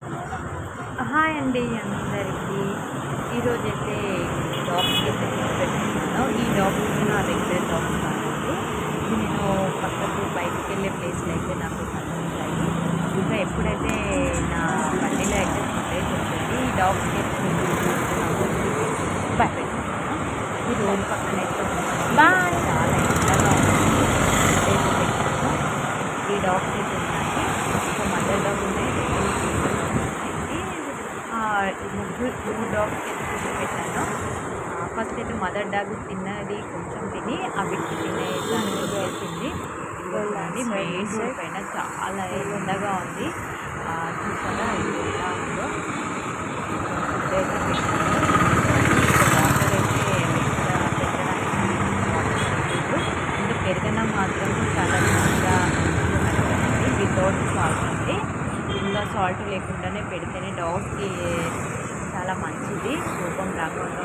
Hi అండి అందరికీ. ఈరోజైతే డాగ్స్కి అయితే ఫుడ్ పెట్టుకున్నాను. ఈ డాగ్స్ నా రెగ్యులర్ డాగ్స్ కాదండి. ఇది నేను పక్కకు బయటికి వెళ్ళే ప్లేస్లో అయితే నాకు కనిపించాయి. ఇంకా ఎప్పుడైతే నా బండిలో అయితే ఫుటేజ్ ఉంటుంది ఈ డాగ్స్కి బాయ్ పెట్టుకున్నాను. ఈ రోడ్ పక్కన అయితే బాయ్ చాలా ఎండగా ఉంది. ఫుటేజ్ పెట్టాను. ఈ డాగ్స్ అయితే ఉన్నాయి. ఒక మదర్ డాగ్ ఉన్నాయి, మూడు డాగ్స్కి అయితే ఫుడ్ పెట్టాను. ఫస్ట్ అయితే మదర్ డాగ్ తిన్నది కొంచెం తిని వీటికి తినేదానికి వచ్చేసింది. ఇదిగోండి మెయిన్ రోడ్ పైన చాలా ఎండగా ఉంది. చూసారా ఇది ఎలా ఉందో. ఫుడ్ అయితే పెట్టాను. వాటర్ అయితే పెట్టడానికి ఇంకా పెరగడం మాత్రం చాలా మంచిగా వితౌట్ సాల్ట్ అండి. ఇంకా సాల్ట్ లేకుండానే పెడితేనే డాగ్స్కి చాలా మంచిది, కోపం రాకుండా